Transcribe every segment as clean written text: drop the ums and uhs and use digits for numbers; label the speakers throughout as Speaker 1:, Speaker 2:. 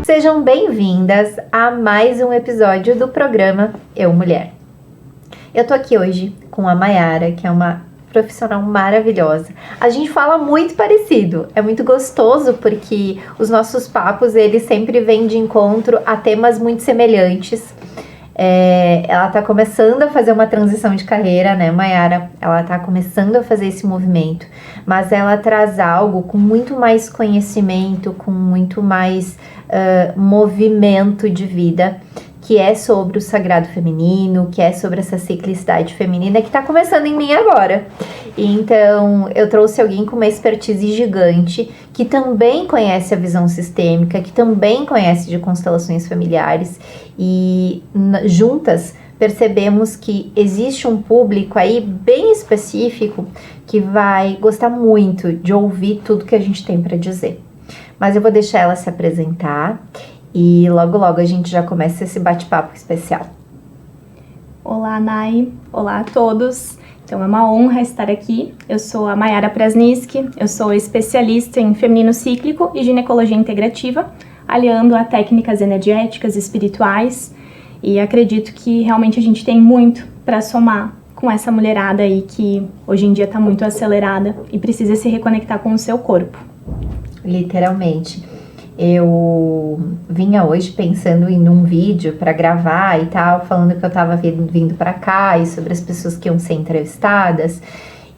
Speaker 1: Sejam bem-vindas a mais um episódio do programa Eu Mulher. Eu tô aqui hoje com a Mayara, que é uma profissional maravilhosa. A gente fala muito parecido, é muito gostoso porque os nossos papos, eles sempre vêm de encontro a temas muito semelhantes. Ela tá começando a fazer uma transição de carreira, né, Mayara? Ela tá começando a fazer esse movimento, mas ela traz algo com muito mais conhecimento, com muito mais movimento de vida, que é sobre o sagrado feminino, que é sobre essa ciclicidade feminina que tá começando em mim agora. Então, eu trouxe alguém com uma expertise gigante, que também conhece a visão sistêmica, que também conhece de constelações familiares, e juntas percebemos que existe um público aí bem específico que vai gostar muito de ouvir tudo que a gente tem para dizer. Mas eu vou deixar ela se apresentar e logo a gente já começa esse bate-papo especial.
Speaker 2: Olá, Nay. Olá a todos. Então é uma honra estar aqui. Eu sou a Mayara Prasniski, eu sou especialista em feminino cíclico e ginecologia integrativa, aliando a técnicas energéticas, espirituais, e acredito que realmente a gente tem muito para somar com essa mulherada aí que hoje em dia está muito acelerada e precisa se reconectar com o seu corpo.
Speaker 1: Literalmente. Eu vinha hoje pensando em um vídeo para gravar e tal, falando que eu tava vindo para cá e sobre as pessoas que iam ser entrevistadas,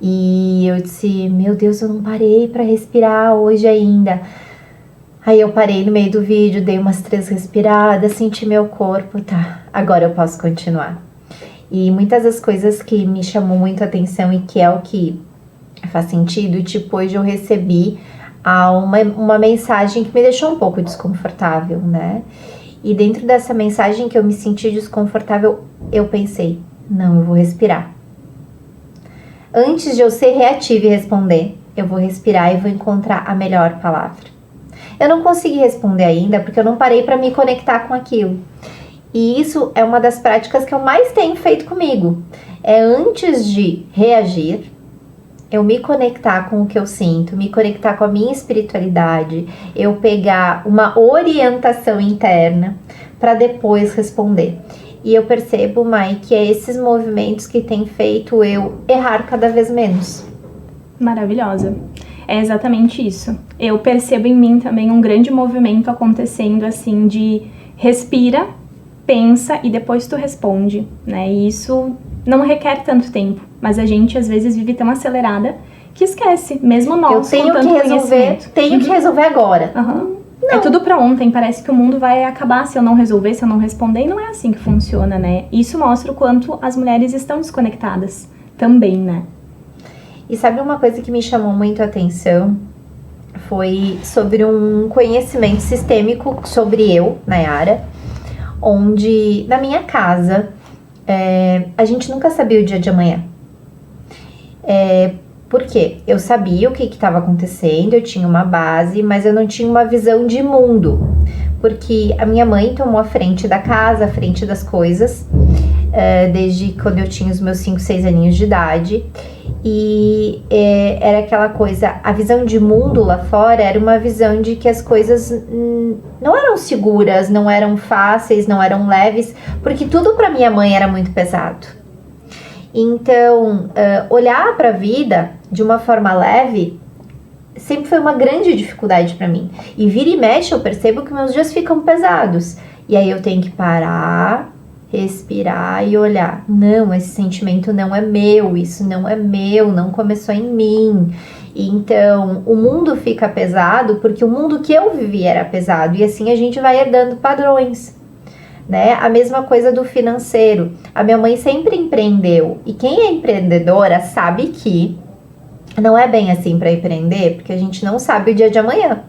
Speaker 1: e eu disse, meu Deus, eu não parei para respirar hoje ainda. Aí eu parei no meio do vídeo, dei umas 3 respiradas, senti meu corpo, tá, agora eu posso continuar. E muitas das coisas que me chamou muito a atenção e que é o que faz sentido, tipo, hoje eu recebi uma mensagem que me deixou um pouco desconfortável, né? E dentro dessa mensagem que eu me senti desconfortável, eu pensei, não, eu vou respirar. Antes de eu ser reativa e responder, eu vou respirar e vou encontrar a melhor palavra. Eu não consegui responder ainda porque eu não parei para me conectar com aquilo. E isso é uma das práticas que eu mais tenho feito comigo. É antes de reagir, eu me conectar com o que eu sinto, me conectar com a minha espiritualidade, eu pegar uma orientação interna para depois responder. E eu percebo, Mai, que é esses movimentos que têm feito eu errar cada vez menos.
Speaker 2: Maravilhosa. É exatamente isso. Eu percebo em mim também um grande movimento acontecendo assim de respira, pensa e depois tu responde, né? E isso não requer tanto tempo, mas a gente às vezes vive tão acelerada que esquece, mesmo nós
Speaker 1: eu tenho
Speaker 2: com tanto
Speaker 1: que resolver, tenho que resolver agora.
Speaker 2: É tudo pra ontem, parece que o mundo vai acabar se eu não resolver, se eu não responder, e não é assim que funciona, né? Isso mostra o quanto as mulheres estão desconectadas também, né?
Speaker 1: E sabe uma coisa que me chamou muito a atenção? Foi sobre um conhecimento sistêmico sobre eu, Nayara, onde na minha casa a gente nunca sabia o dia de amanhã. Por quê? Eu sabia o que estava acontecendo, eu tinha uma base, mas eu não tinha uma visão de mundo. Porque a minha mãe tomou a frente da casa, a frente das coisas, desde quando eu tinha os meus 5, 6 aninhos de idade. E era aquela coisa, a visão de mundo lá fora era uma visão de que as coisas não eram seguras, não eram fáceis, não eram leves, porque tudo para minha mãe era muito pesado. Então, olhar para a vida de uma forma leve sempre foi uma grande dificuldade para mim. E vira e mexe eu percebo que meus dias ficam pesados. E aí eu tenho que parar, respirar e olhar. Não, esse sentimento não é meu, isso não é meu, não começou em mim. Então, o mundo fica pesado porque o mundo que eu vivi era pesado. E assim a gente vai herdando padrões, né? A mesma coisa do financeiro. A minha mãe sempre empreendeu. E quem é empreendedora sabe que não é bem assim para empreender, porque a gente não sabe o dia de amanhã.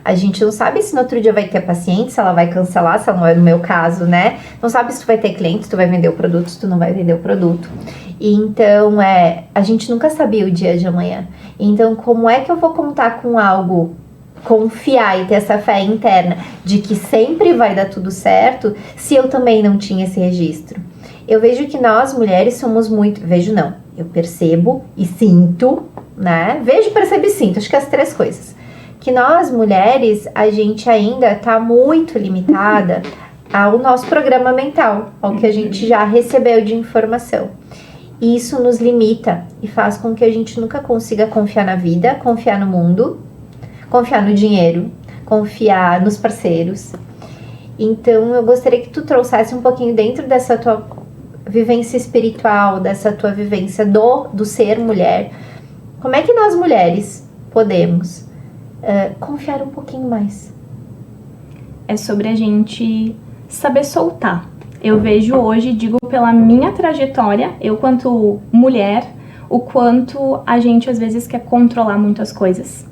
Speaker 1: A gente não sabe se no outro dia vai ter paciente, se ela vai cancelar, se ela não é no meu caso, né? Não sabe se tu vai ter cliente, se tu vai vender o produto, se tu não vai vender o produto. Então, a gente nunca sabia o dia de amanhã. Então, como é que eu vou contar com algo, confiar e ter essa fé interna de que sempre vai dar tudo certo, se eu também não tinha esse registro? Eu vejo que nós, mulheres, somos muito... Vejo não, eu percebo e sinto, né? Vejo, percebo e sinto, acho que as 3 coisas. que nós mulheres, a gente ainda tá muito limitada ao nosso programa mental, ao que a gente já recebeu de informação. E isso nos limita e faz com que a gente nunca consiga confiar na vida, confiar no mundo, confiar no dinheiro, confiar nos parceiros. Então, eu gostaria que tu trouxesse um pouquinho dentro dessa tua vivência espiritual, dessa tua vivência do ser mulher. Como é que nós mulheres podemos confiar um pouquinho mais?
Speaker 2: É sobre a gente saber soltar. Eu vejo hoje, digo pela minha trajetória, eu quanto mulher, o quanto a gente às vezes quer controlar muitas coisas.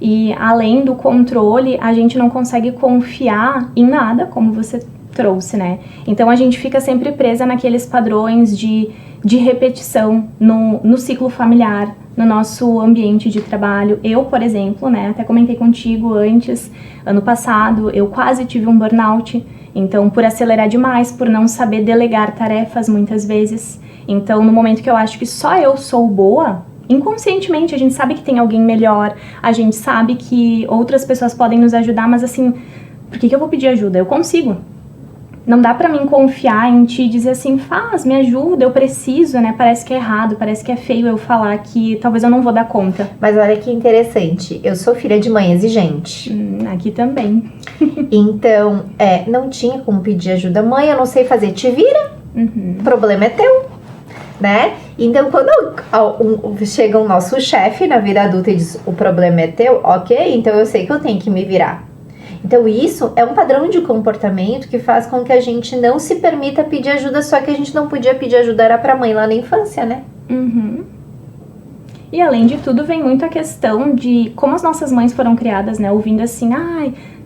Speaker 2: E além do controle, a gente não consegue confiar em nada, como você trouxe, né? Então a gente fica sempre presa naqueles padrões de repetição no ciclo familiar, no nosso ambiente de trabalho. Eu, por exemplo, né, até comentei contigo antes, ano passado, eu quase tive um burnout. Então, por acelerar demais, por não saber delegar tarefas muitas vezes. Então, no momento que eu acho que só eu sou boa, inconscientemente a gente sabe que tem alguém melhor, a gente sabe que outras pessoas podem nos ajudar, mas assim, por que eu vou pedir ajuda? Eu consigo. Não dá pra mim confiar em ti e dizer assim, me ajuda, eu preciso, né? Parece que é errado, parece que é feio eu falar que talvez eu não vou dar conta.
Speaker 1: Mas olha que interessante, eu sou filha de mãe exigente.
Speaker 2: Aqui também.
Speaker 1: Então, não tinha como pedir ajuda. Mãe, eu não sei fazer, te vira, o problema é teu, né? Então, quando chega o nosso chefe na vida adulta e diz, o problema é teu, ok, então eu sei que eu tenho que me virar. Então isso é um padrão de comportamento que faz com que a gente não se permita pedir ajuda, só que a gente não podia pedir ajuda era pra mãe lá na infância, né?
Speaker 2: E além de tudo vem muito a questão de como as nossas mães foram criadas, né? Ouvindo assim,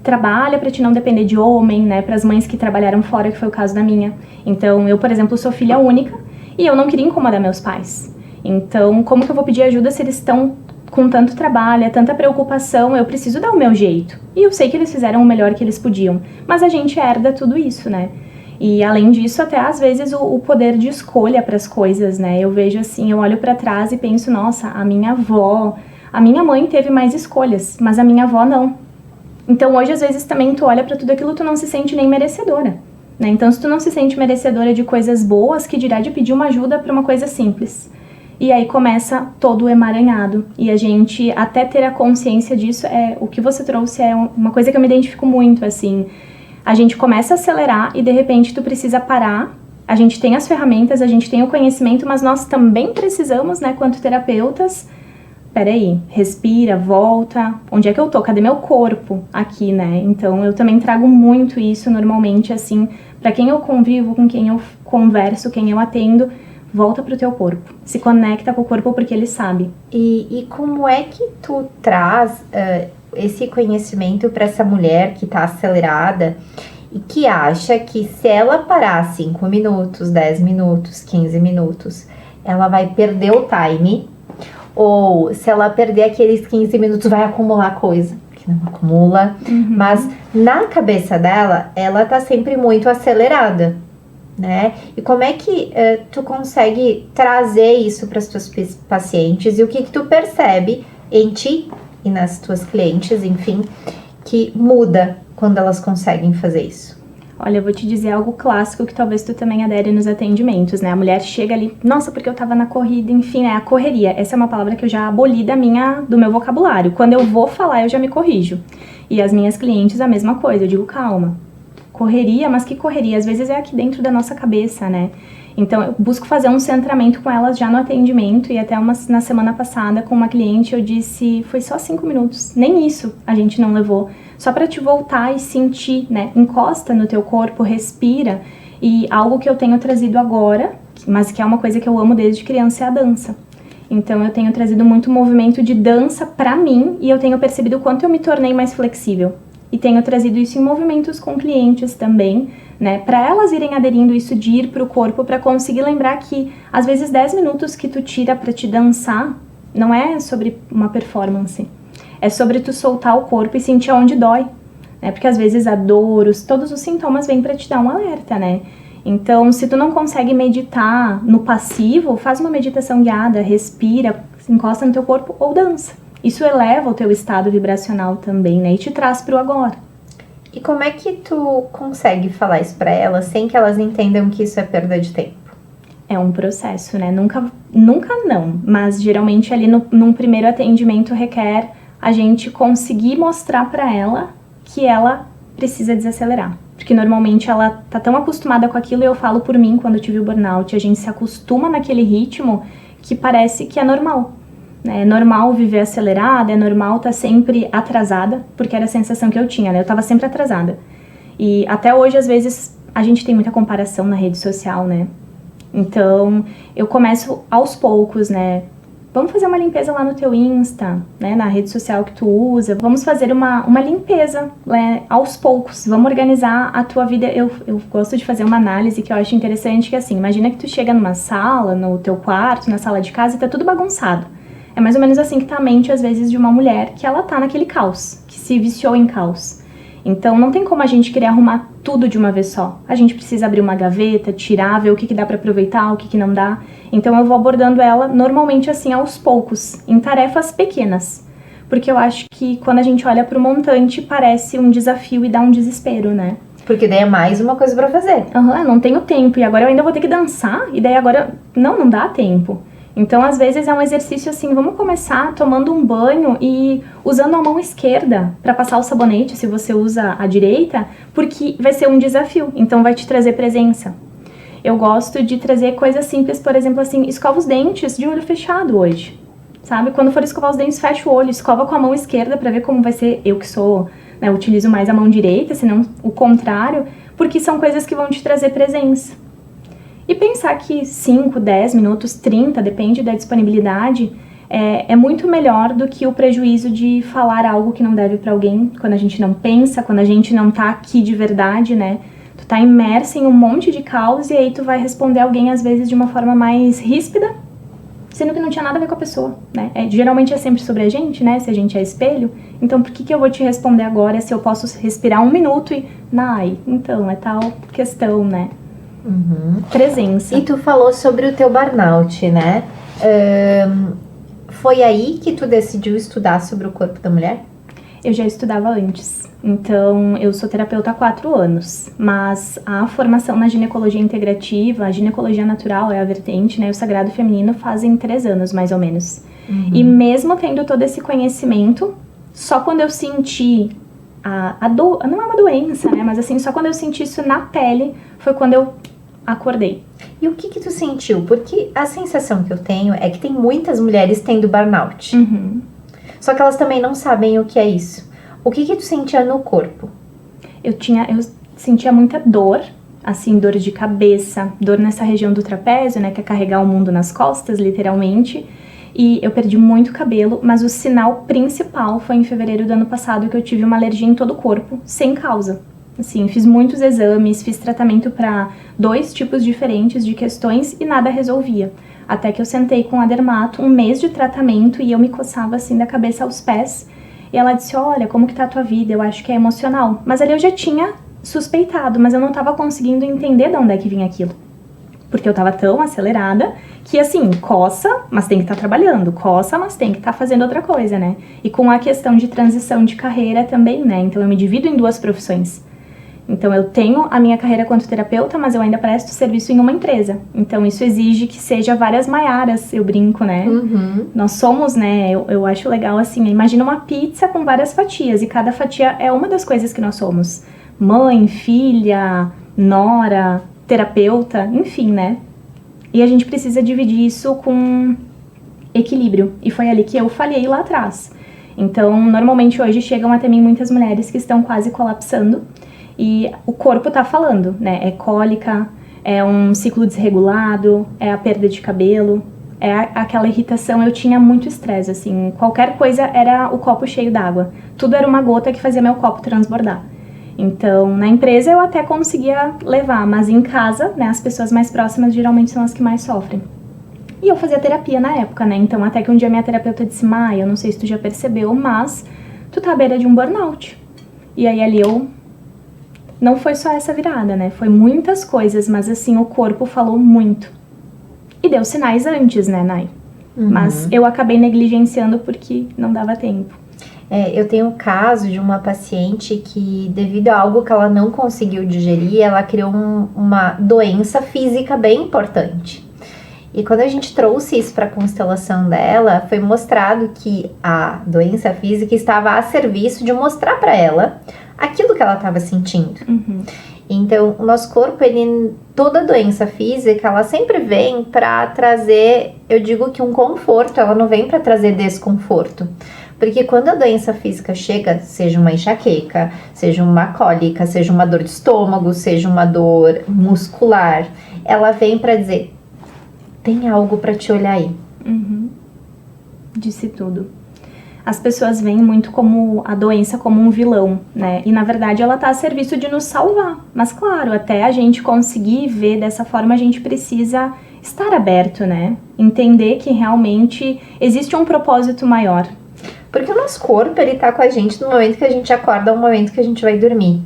Speaker 2: trabalha pra te não depender de homem, né? Para as mães que trabalharam fora, que foi o caso da minha. Então eu, por exemplo, sou filha única e eu não queria incomodar meus pais. Então como que eu vou pedir ajuda se eles estão com tanto trabalho, tanta preocupação? Eu preciso dar o meu jeito. E eu sei que eles fizeram o melhor que eles podiam. Mas a gente herda tudo isso, né? E além disso, até às vezes o poder de escolha para as coisas, né? Eu vejo assim, eu olho para trás e penso, nossa, a minha mãe teve mais escolhas, mas a minha avó não. Então hoje às vezes também tu olha para tudo aquilo, tu não se sente nem merecedora, né? Então se tu não se sente merecedora de coisas boas, que dirá de pedir uma ajuda para uma coisa simples. E aí começa todo o emaranhado. E a gente, até ter a consciência disso, o que você trouxe é uma coisa que eu me identifico muito, assim. A gente começa a acelerar e de repente tu precisa parar. A gente tem as ferramentas, a gente tem o conhecimento, mas nós também precisamos, né, quanto terapeutas, peraí, respira, volta, onde é que eu tô? Cadê meu corpo aqui, né? Então eu também trago muito isso normalmente, assim, pra quem eu convivo, com quem eu converso, quem eu atendo, volta pro teu corpo, se conecta com o corpo porque ele sabe.
Speaker 1: E como é que tu traz esse conhecimento para essa mulher que tá acelerada e que acha que se ela parar 5 minutos, 10 minutos, 15 minutos, ela vai perder o time, ou se ela perder aqueles 15 minutos vai acumular coisa, que não acumula, mas na cabeça dela, ela tá sempre muito acelerada, né? E como é que tu consegue trazer isso para as tuas pacientes e o que tu percebe em ti e nas tuas clientes, enfim, que muda quando elas conseguem fazer isso?
Speaker 2: Olha, eu vou te dizer algo clássico que talvez tu também adere nos atendimentos, né? A mulher chega ali, nossa, porque eu tava na corrida, enfim, né? A correria. Essa é uma palavra que eu já aboli do meu vocabulário. Quando eu vou falar, eu já me corrijo. E as minhas clientes, a mesma coisa. Eu digo, calma. Correria, mas que correria? Às vezes é aqui dentro da nossa cabeça, né? Então eu busco fazer um centramento com elas já no atendimento, e até na semana passada com uma cliente eu disse, foi só 5 minutos, nem isso a gente não levou, só para te voltar e sentir, né? Encosta no teu corpo, respira, e algo que eu tenho trazido agora, mas que é uma coisa que eu amo desde criança, é a dança. Então eu tenho trazido muito movimento de dança pra mim, e eu tenho percebido o quanto eu me tornei mais flexível. E tenho trazido isso em movimentos com clientes também, né? Para elas irem aderindo isso de ir pro corpo, para conseguir lembrar que às vezes 10 minutos que tu tira para te dançar não é sobre uma performance, é sobre tu soltar o corpo e sentir aonde dói, né? Porque às vezes a dor, todos os sintomas vêm para te dar um alerta, né? Então, se tu não consegue meditar no passivo, faz uma meditação guiada, respira, se encosta no teu corpo ou dança. isso eleva o teu estado vibracional também, né? E te traz pro agora.
Speaker 1: E como é que tu consegue falar isso pra elas sem que elas entendam que isso é perda de tempo?
Speaker 2: É um processo, né? Nunca não, mas geralmente ali num primeiro atendimento requer a gente conseguir mostrar pra ela que ela precisa desacelerar. Porque normalmente ela tá tão acostumada com aquilo, e eu falo por mim, quando eu tive o burnout, a gente se acostuma naquele ritmo que parece que é normal. Né? É normal viver acelerada, é normal estar sempre atrasada, porque era a sensação que eu tinha, né? Eu tava sempre atrasada. E até hoje, às vezes, a gente tem muita comparação na rede social, né? Então, eu começo aos poucos, né? Vamos fazer uma limpeza lá no teu Insta, né? Na rede social que tu usa. Vamos fazer uma limpeza, né? Aos poucos. Vamos organizar a tua vida. Eu gosto de fazer uma análise que eu acho interessante, que é assim, imagina que tu chega numa sala, no teu quarto, na sala de casa, e tá tudo bagunçado. É mais ou menos assim que tá a mente, às vezes, de uma mulher que ela tá naquele caos, que se viciou em caos. Então, não tem como a gente querer arrumar tudo de uma vez só. A gente precisa abrir uma gaveta, tirar, ver o que dá pra aproveitar, o que não dá. Então, eu vou abordando ela normalmente assim, aos poucos, em tarefas pequenas. Porque eu acho que quando a gente olha pro montante, parece um desafio e dá um desespero, né?
Speaker 1: Porque daí é mais uma coisa pra fazer.
Speaker 2: Não tenho tempo, e agora eu ainda vou ter que dançar, e daí agora não dá tempo. Então, às vezes, é um exercício assim, vamos começar tomando um banho e usando a mão esquerda para passar o sabonete, se você usa a direita, porque vai ser um desafio, então vai te trazer presença. Eu gosto de trazer coisas simples, por exemplo, assim, escova os dentes de olho fechado hoje, sabe? Quando for escovar os dentes, fecha o olho, escova com a mão esquerda para ver como vai ser. Eu que sou, né, utilizo mais a mão direita, senão o contrário, porque são coisas que vão te trazer presença. E pensar que 5, 10 minutos, 30, depende da disponibilidade, é muito melhor do que o prejuízo de falar algo que não deve pra alguém, quando a gente não pensa, quando a gente não tá aqui de verdade, né? Tu tá imersa em um monte de caos e aí tu vai responder alguém, às vezes, de uma forma mais ríspida, sendo que não tinha nada a ver com a pessoa, né? Geralmente é sempre sobre a gente, né? Se a gente é espelho. Então, por que eu vou te responder agora se eu posso respirar 1 minuto e... então, é tal questão, né?
Speaker 1: Uhum.
Speaker 2: Presença.
Speaker 1: E tu falou sobre o teu burnout, né? Foi aí que tu decidiu estudar sobre o corpo da mulher?
Speaker 2: Eu já estudava antes. Então, eu sou terapeuta há 4 anos. Mas a formação na ginecologia integrativa, a ginecologia natural é a vertente, né? O sagrado feminino fazem 3 anos, mais ou menos. Uhum. E mesmo tendo todo esse conhecimento, só quando eu senti a dor... Não é uma doença, né? Mas assim, só quando eu senti isso na pele, foi quando eu acordei.
Speaker 1: E o que tu sentiu? Porque a sensação que eu tenho é que tem muitas mulheres tendo burnout.
Speaker 2: Uhum.
Speaker 1: Só que elas também não sabem o que é isso. O que tu sentia no corpo?
Speaker 2: Eu sentia muita dor, assim, dor de cabeça, dor nessa região do trapézio, né, que é carregar o mundo nas costas, literalmente. E eu perdi muito cabelo, mas o sinal principal foi em fevereiro do ano passado, que eu tive uma alergia em todo o corpo, sem causa. Assim, fiz muitos exames, fiz tratamento para 2 tipos diferentes de questões e nada resolvia. Até que eu sentei com a dermato, 1 mês de tratamento, e eu me coçava assim da cabeça aos pés. E ela disse, olha, como que tá a tua vida? Eu acho que é emocional. Mas ali eu já tinha suspeitado, mas eu não tava conseguindo entender de onde é que vinha aquilo. Porque eu tava tão acelerada que, assim, coça, mas tem que estar trabalhando. Coça, mas tem que estar fazendo outra coisa, né? E com a questão de transição de carreira também, né? Então eu me divido em 2 profissões. Então, eu tenho a minha carreira quanto terapeuta, mas eu ainda presto serviço em uma empresa. Então, isso exige que seja várias Mayaras, eu brinco, né?
Speaker 1: Uhum.
Speaker 2: Nós somos, né, eu acho legal assim, imagina uma pizza com várias fatias, e cada fatia é uma das coisas que nós somos. Mãe, filha, nora, terapeuta, enfim, né? E a gente precisa dividir isso com equilíbrio. E foi ali que eu falhei lá atrás. Então, normalmente hoje chegam até mim muitas mulheres que estão quase colapsando, e o corpo tá falando, né? É cólica, é um ciclo desregulado, é a perda de cabelo, é aquela irritação. Eu tinha muito estresse, assim, qualquer coisa era o copo cheio d'água. Tudo era uma gota que fazia meu copo transbordar. Então, na empresa eu até conseguia levar, mas em casa, né, as pessoas mais próximas geralmente são as que mais sofrem. E eu fazia terapia na época, né? Então, até que um dia minha terapeuta disse, Maia, eu não sei se tu já percebeu, mas tu tá à beira de um burnout. E aí ali eu... Não foi só essa virada, né? Foi muitas coisas, mas assim, o corpo falou muito. E deu sinais antes, né, Nai? Mas eu acabei negligenciando porque não dava tempo.
Speaker 1: Eu tenho um caso de uma paciente que, devido a algo que ela não conseguiu digerir, ela criou uma doença física bem importante. E quando a gente trouxe isso para a constelação dela, foi mostrado que a doença física estava a serviço de mostrar para ela aquilo que ela estava sentindo. Então, o nosso corpo, toda doença física, ela sempre vem para trazer, eu digo que um conforto, ela não vem para trazer desconforto. Porque quando a doença física chega, seja uma enxaqueca, seja uma cólica, seja uma dor de estômago, seja uma dor muscular, ela vem para dizer, tem algo para te olhar aí.
Speaker 2: Disse tudo. As pessoas veem muito como a doença como um vilão, né? E na verdade ela tá a serviço de nos salvar. Mas claro, até a gente conseguir ver dessa forma, a gente precisa estar aberto, né? Entender que realmente existe um propósito maior.
Speaker 1: Porque o nosso corpo, ele tá com a gente no momento que a gente acorda ao momento que a gente vai dormir.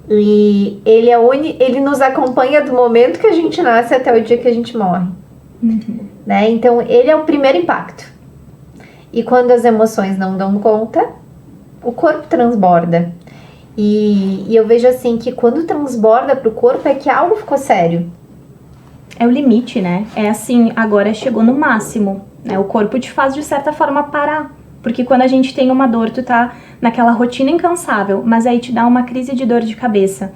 Speaker 1: E ele nos acompanha do momento que a gente nasce até o dia que a gente morre. Né? Então, ele é o primeiro impacto. E quando as emoções não dão conta, o corpo transborda. E eu vejo assim que quando transborda pro corpo é que algo ficou sério.
Speaker 2: É o limite, né? É assim, agora chegou no máximo, né? O corpo te faz de certa forma parar. Porque quando a gente tem uma dor, tu tá naquela rotina incansável, mas aí te dá uma crise de dor de cabeça.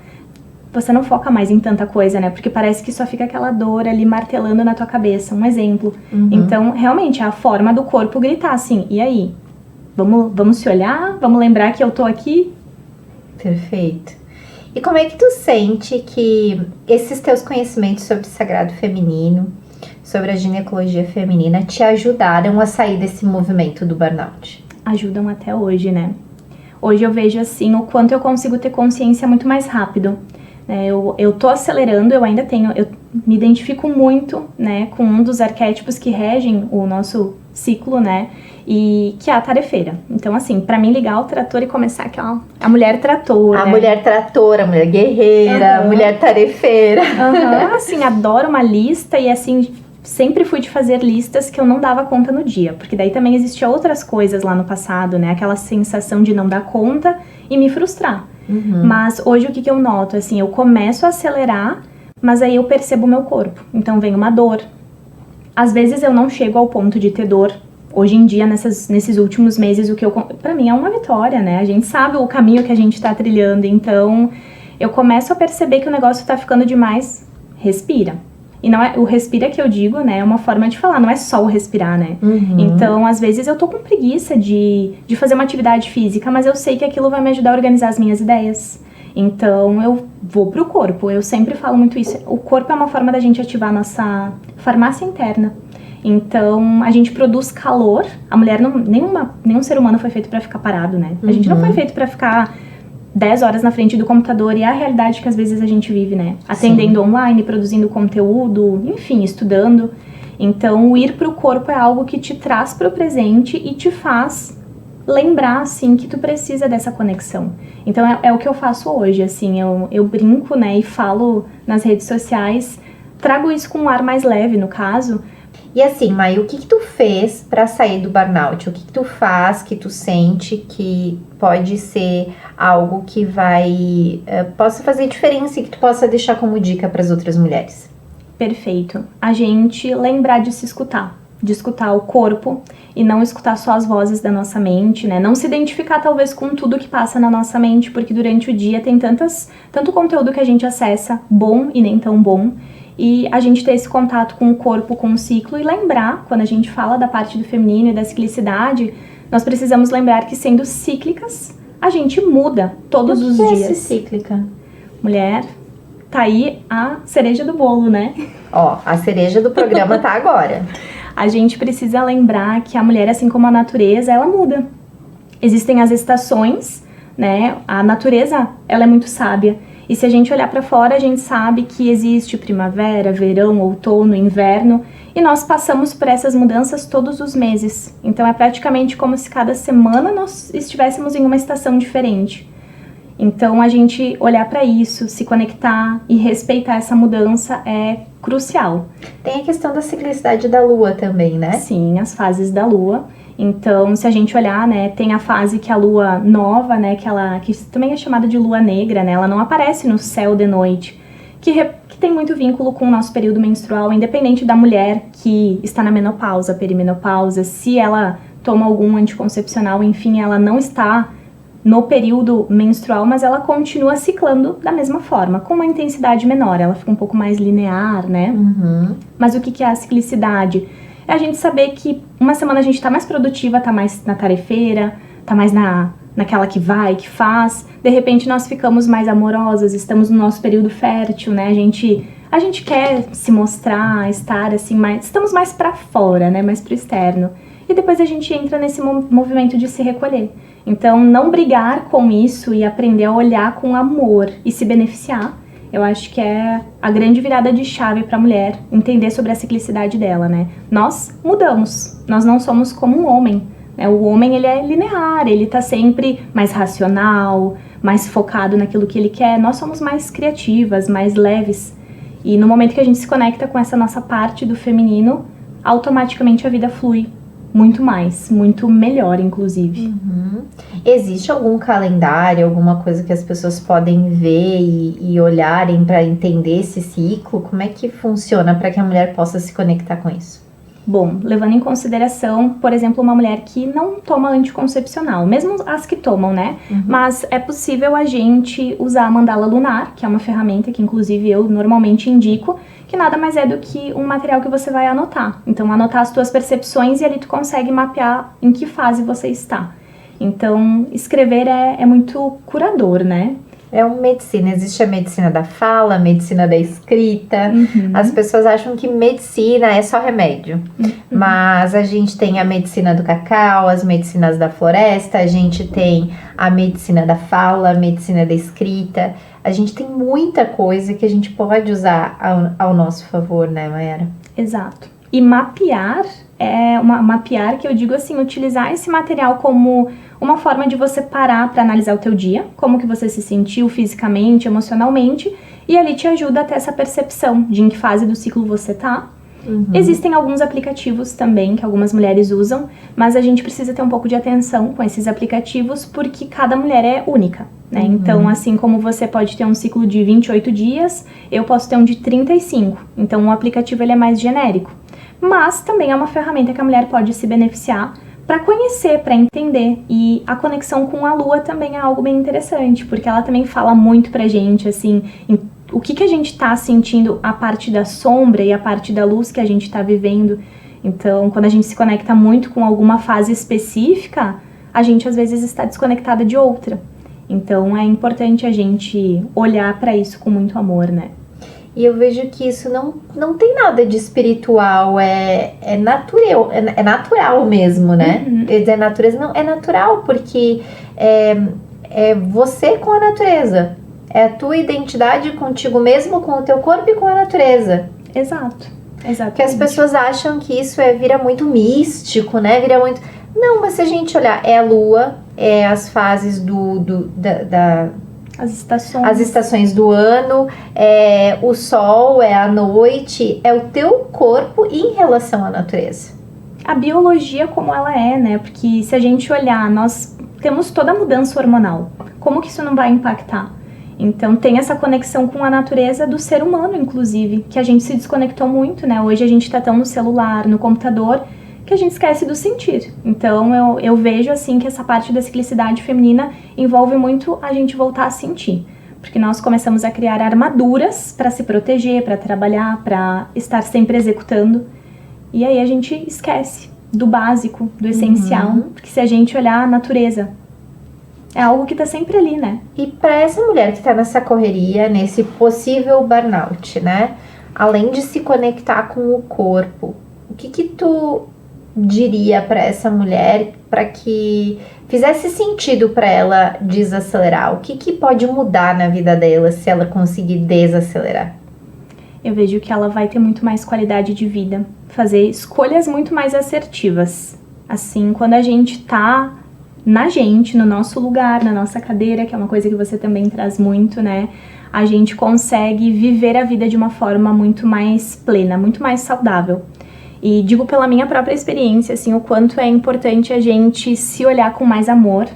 Speaker 2: Você não foca mais em tanta coisa, né? Porque parece que só fica aquela dor ali martelando na tua cabeça, um exemplo. Então, realmente, é a forma do corpo gritar assim, e aí? Vamos se olhar? Vamos lembrar que eu tô aqui?
Speaker 1: Perfeito. E como é que tu sente que esses teus conhecimentos sobre o sagrado feminino, sobre a ginecologia feminina, te ajudaram a sair desse movimento do burnout?
Speaker 2: Ajudam até hoje, né? Hoje eu vejo assim o quanto eu consigo ter consciência muito mais rápido. Eu tô acelerando, eu me identifico muito, né, com um dos arquétipos que regem o nosso ciclo, né, e que é a tarefeira. Então, assim, pra mim ligar o trator e começar aquela, a mulher trator,
Speaker 1: A
Speaker 2: né?
Speaker 1: mulher tratora, a mulher guerreira, a mulher tarefeira.
Speaker 2: Assim, adoro uma lista e, assim, sempre fui de fazer listas que eu não dava conta no dia, porque daí também existia outras coisas lá no passado, né, aquela sensação de não dar conta e me frustrar. Mas hoje o que eu noto, assim, eu começo a acelerar, mas aí eu percebo o meu corpo. Então vem uma dor. Às vezes eu não chego ao ponto de ter dor. Hoje em dia, nesses últimos meses, pra mim é uma vitória, né? A gente sabe o caminho que a gente tá trilhando, então eu começo a perceber que o negócio tá ficando demais. Respira. E não é o respira que eu digo, né? É uma forma de falar, não é só o respirar, né? Então, às vezes eu tô com preguiça de fazer uma atividade física, mas eu sei que aquilo vai me ajudar a organizar as minhas ideias. Então, eu vou pro corpo. Eu sempre falo muito isso. O corpo é uma forma da gente ativar a nossa farmácia interna. Então, a gente produz calor. A mulher, nenhum ser humano foi feito pra ficar parado, né? A gente não foi feito pra ficar 10 horas na frente do computador, e é a realidade que às vezes a gente vive, né? Atendendo online, produzindo conteúdo, enfim, estudando. Então, o ir pro corpo é algo que te traz pro presente e te faz lembrar, assim, que tu precisa dessa conexão. Então, é o que eu faço hoje, assim, eu brinco, né, e falo nas redes sociais, trago isso com um ar mais leve, no caso.
Speaker 1: E assim, Mai, o que tu fez pra sair do burnout? O que tu faz, que tu sente que pode ser algo que possa fazer diferença e que tu possa deixar como dica para as outras mulheres?
Speaker 2: Perfeito. A gente lembrar de se escutar. De escutar o corpo e não escutar só as vozes da nossa mente, né? Não se identificar talvez com tudo que passa na nossa mente, porque durante o dia tem tanto conteúdo que a gente acessa, bom e nem tão bom. E a gente ter esse contato com o corpo, com o ciclo, e lembrar, quando a gente fala da parte do feminino e da ciclicidade, nós precisamos lembrar que, sendo cíclicas, a gente muda todos os dias.
Speaker 1: O que é cíclica?
Speaker 2: Mulher, tá aí a cereja do bolo, né?
Speaker 1: Ó, a cereja do programa tá agora.
Speaker 2: A gente precisa lembrar que a mulher, assim como a natureza, ela muda. Existem as estações, né? A natureza, ela é muito sábia. E se a gente olhar para fora, a gente sabe que existe primavera, verão, outono, inverno, e nós passamos por essas mudanças todos os meses. Então é praticamente como se cada semana nós estivéssemos em uma estação diferente. Então a gente olhar para isso, se conectar e respeitar essa mudança é crucial.
Speaker 1: Tem a questão da ciclicidade da lua também, né?
Speaker 2: Sim, as fases da lua. Então, se a gente olhar, né, tem a fase que a lua nova, né, que também é chamada de lua negra, né, ela não aparece no céu de noite, que tem muito vínculo com o nosso período menstrual, independente da mulher que está na menopausa, perimenopausa, se ela toma algum anticoncepcional, enfim, ela não está no período menstrual, mas ela continua ciclando da mesma forma, com uma intensidade menor, ela fica um pouco mais linear, né? Mas o que é a ciclicidade? É a gente saber que uma semana a gente tá mais produtiva, tá mais na tarefeira, tá mais naquela que vai, que faz. De repente nós ficamos mais amorosas, estamos no nosso período fértil, né? A gente quer se mostrar, estar assim, estamos mais pra fora, né? Mais pro externo. E depois a gente entra nesse movimento de se recolher. Então, não brigar com isso e aprender a olhar com amor e se beneficiar, eu acho que é a grande virada de chave para a mulher entender sobre a ciclicidade dela, né? Nós mudamos, nós não somos como um homem, né? O homem, ele é linear, ele tá sempre mais racional, mais focado naquilo que ele quer. Nós somos mais criativas, mais leves. E no momento que a gente se conecta com essa nossa parte do feminino, automaticamente a vida flui muito mais, muito melhor, inclusive.
Speaker 1: Existe algum calendário, alguma coisa que as pessoas podem ver e olharem para entender esse ciclo? Como é que funciona para que a mulher possa se conectar com isso?
Speaker 2: Bom, levando em consideração, por exemplo, uma mulher que não toma anticoncepcional, mesmo as que tomam, né? Mas é possível a gente usar a mandala lunar, que é uma ferramenta que inclusive eu normalmente indico, que nada mais é do que um material que você vai anotar. Então, anotar as tuas percepções e ali tu consegue mapear em que fase você está. Então, escrever é muito curador, né?
Speaker 1: É uma medicina, existe a medicina da fala, a medicina da escrita. As pessoas acham que medicina é só remédio. Mas a gente tem a medicina do cacau, as medicinas da floresta, a gente tem a medicina da fala, a medicina da escrita. A gente tem muita coisa que a gente pode usar ao nosso favor, né, Mayara?
Speaker 2: Exato. E mapear mapear que eu digo assim, utilizar esse material como uma forma de você parar para analisar o teu dia, como que você se sentiu fisicamente, emocionalmente, e ali te ajuda a ter essa percepção de em que fase do ciclo você tá. Existem alguns aplicativos também que algumas mulheres usam, mas a gente precisa ter um pouco de atenção com esses aplicativos porque cada mulher é única, né? Então, assim como você pode ter um ciclo de 28 dias, eu posso ter um de 35. Então, o aplicativo ele é mais genérico. Mas também é uma ferramenta que a mulher pode se beneficiar para conhecer, para entender. E a conexão com a lua também é algo bem interessante, porque ela também fala muito pra gente, assim, o que a gente tá sentindo, a parte da sombra e a parte da luz que a gente tá vivendo. Então, quando a gente se conecta muito com alguma fase específica, a gente às vezes está desconectada de outra. Então, é importante a gente olhar para isso com muito amor, né?
Speaker 1: E eu vejo que isso não tem nada de espiritual, é natural mesmo, né? Quer dizer, natureza não, é natural, porque é você com a natureza. É a tua identidade contigo mesmo, com o teu corpo e com a natureza.
Speaker 2: Exato. Exatamente.
Speaker 1: Porque as pessoas acham que isso vira muito místico, né? Vira muito... Não, mas se a gente olhar, é a lua, é as fases as estações do ano, é o sol, é a noite, é o teu corpo em relação à natureza.
Speaker 2: A biologia como ela é, né? Porque se a gente olhar, nós temos toda a mudança hormonal. Como que isso não vai impactar? Então tem essa conexão com a natureza do ser humano, inclusive, que a gente se desconectou muito, né? Hoje a gente tá tão no celular, no computador, que a gente esquece do sentir. Então eu vejo assim que essa parte da ciclicidade feminina envolve muito a gente voltar a sentir. Porque nós começamos a criar armaduras para se proteger, para trabalhar, para estar sempre executando. E aí a gente esquece do básico, do essencial. Porque se a gente olhar a natureza, é algo que tá sempre ali, né?
Speaker 1: E para essa mulher que tá nessa correria, nesse possível burnout, né? Além de se conectar com o corpo, o que tu diria para essa mulher para que fizesse sentido para ela desacelerar? O que pode mudar na vida dela se ela conseguir desacelerar?
Speaker 2: Eu vejo que ela vai ter muito mais qualidade de vida, fazer escolhas muito mais assertivas. Assim, quando a gente tá no nosso lugar, na nossa cadeira, que é uma coisa que você também traz muito, né? a gente consegue viver a vida de uma forma muito mais plena, muito mais saudável. E digo pela minha própria experiência, assim, o quanto é importante a gente se olhar com mais amor,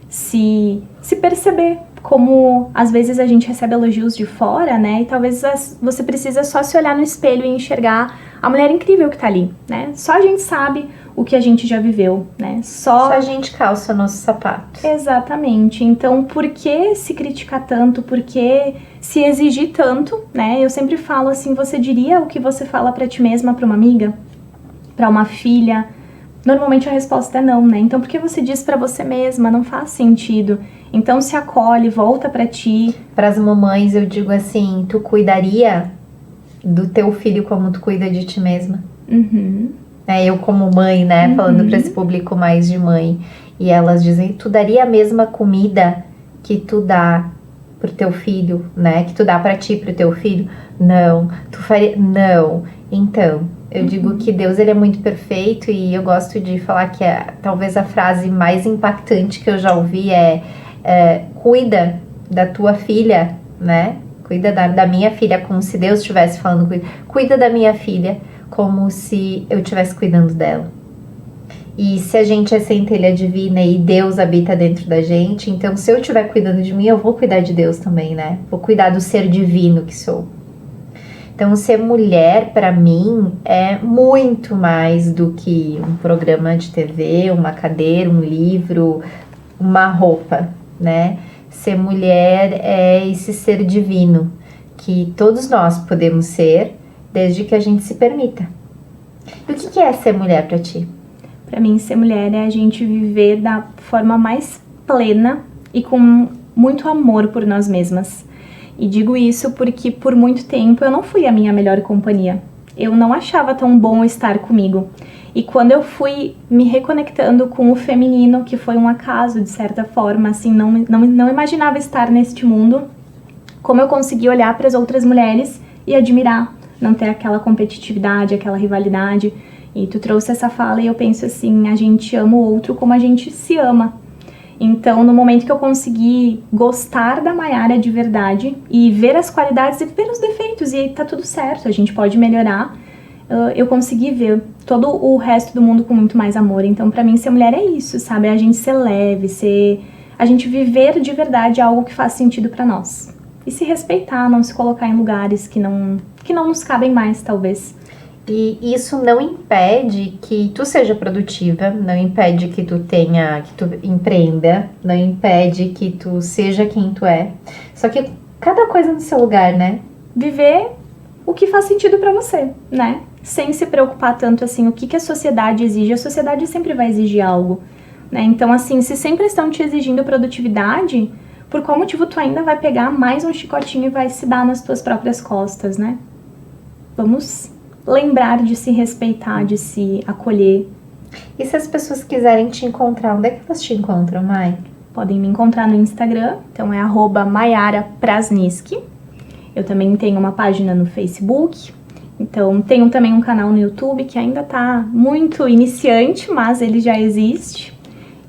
Speaker 2: se perceber, como às vezes a gente recebe elogios de fora, né? E talvez você precisa só se olhar no espelho e enxergar a mulher incrível que tá ali, né? Só a gente sabe o que a gente já viveu, né?
Speaker 1: Só a gente calça o nosso sapato.
Speaker 2: Exatamente. Então, por que se criticar tanto? Por que se exigir tanto, né? Eu sempre falo assim, você diria o que você fala pra ti mesma, pra uma amiga, pra uma filha? Normalmente a resposta é não, né? Então, por que você diz pra você mesma? Não faz sentido. Então, se acolhe, volta pra ti.
Speaker 1: Para as mamães, eu digo assim, tu cuidaria do teu filho como tu cuida de ti mesma?
Speaker 2: Uhum.
Speaker 1: Eu como mãe, né, falando para esse público mais de mãe, e elas dizem, tu daria a mesma comida que tu dá pro teu filho, né, que tu dá para ti, pro teu filho? Não. Tu faria? Não. Então, eu digo que Deus, ele é muito perfeito, e eu gosto de falar que talvez a frase mais impactante que eu já ouvi cuida da tua filha, né, cuida da minha filha, como se Deus estivesse falando, cuida da minha filha, como se eu estivesse cuidando dela. E se a gente é centelha divina e Deus habita dentro da gente, então se eu estiver cuidando de mim, eu vou cuidar de Deus também, né? Vou cuidar do ser divino que sou. Então, ser mulher, para mim, é muito mais do que um programa de TV, uma cadeira, um livro, uma roupa, né? Ser mulher é esse ser divino que todos nós podemos ser, desde que a gente se permita. E o que é ser mulher pra ti?
Speaker 2: Pra mim, ser mulher é a gente viver da forma mais plena e com muito amor por nós mesmas. E digo isso porque por muito tempo eu não fui a minha melhor companhia. Eu não achava tão bom estar comigo. E quando eu fui me reconectando com o feminino, que foi um acaso de certa forma, assim, não imaginava estar neste mundo, como eu consegui olhar para as outras mulheres e admirar, não ter aquela competitividade, aquela rivalidade. E tu trouxe essa fala e eu penso assim, a gente ama o outro como a gente se ama. Então, no momento que eu consegui gostar da Maiara de verdade e ver as qualidades e ver os defeitos, e tá tudo certo, a gente pode melhorar, eu consegui ver todo o resto do mundo com muito mais amor. Então, pra mim, ser mulher é isso, sabe? A gente ser leve, a gente viver de verdade algo que faz sentido pra nós. E se respeitar, não se colocar em lugares que não nos cabem mais, talvez.
Speaker 1: E isso não impede que tu seja produtiva, não impede que tu empreenda, não impede que tu seja quem tu é. Só que cada coisa no seu lugar, né?
Speaker 2: Viver o que faz sentido pra você, né? Sem se preocupar tanto assim, o que a sociedade exige. A sociedade sempre vai exigir algo, né? Então, assim, se sempre estão te exigindo produtividade, por qual motivo tu ainda vai pegar mais um chicotinho e vai se dar nas tuas próprias costas, né? Vamos lembrar de se respeitar, de se acolher.
Speaker 1: E se as pessoas quiserem te encontrar, onde é que elas te encontram, Mai?
Speaker 2: Podem me encontrar no Instagram, então é @maiaraprasniski. Eu também tenho uma página no Facebook, então tenho também um canal no YouTube que ainda tá muito iniciante, mas ele já existe.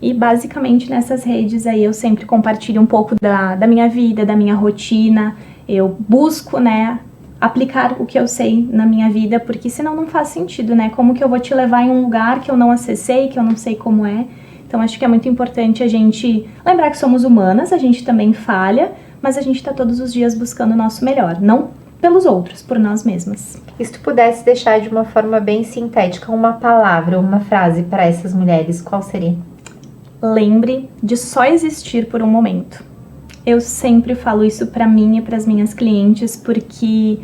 Speaker 2: E basicamente nessas redes aí eu sempre compartilho um pouco da minha vida, da minha rotina. Eu busco, né, aplicar o que eu sei na minha vida, porque senão não faz sentido, né? Como que eu vou te levar em um lugar que eu não acessei, que eu não sei como é? Então acho que é muito importante a gente lembrar que somos humanas, a gente também falha, mas a gente tá todos os dias buscando o nosso melhor, não pelos outros, por nós mesmas.
Speaker 1: E se tu pudesse deixar de uma forma bem sintética uma palavra, uma frase para essas mulheres, qual seria?
Speaker 2: Lembre de só existir por um momento. Eu sempre falo isso pra mim e pras minhas clientes, porque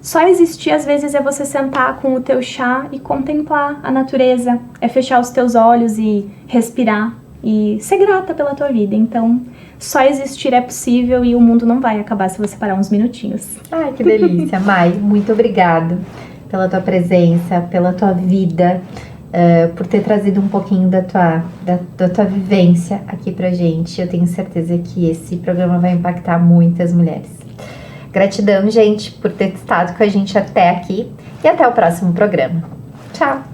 Speaker 2: só existir às vezes é você sentar com o teu chá e contemplar a natureza, é fechar os teus olhos e respirar e ser grata pela tua vida. Então, só existir é possível e o mundo não vai acabar se você parar uns minutinhos.
Speaker 1: Ai, que delícia, Mai. Muito obrigada pela tua presença, pela tua vida, por ter trazido um pouquinho da tua vivência aqui pra gente. Eu tenho certeza que esse programa vai impactar muitas mulheres. Gratidão, gente, por ter estado com a gente até aqui e até o próximo programa. Tchau!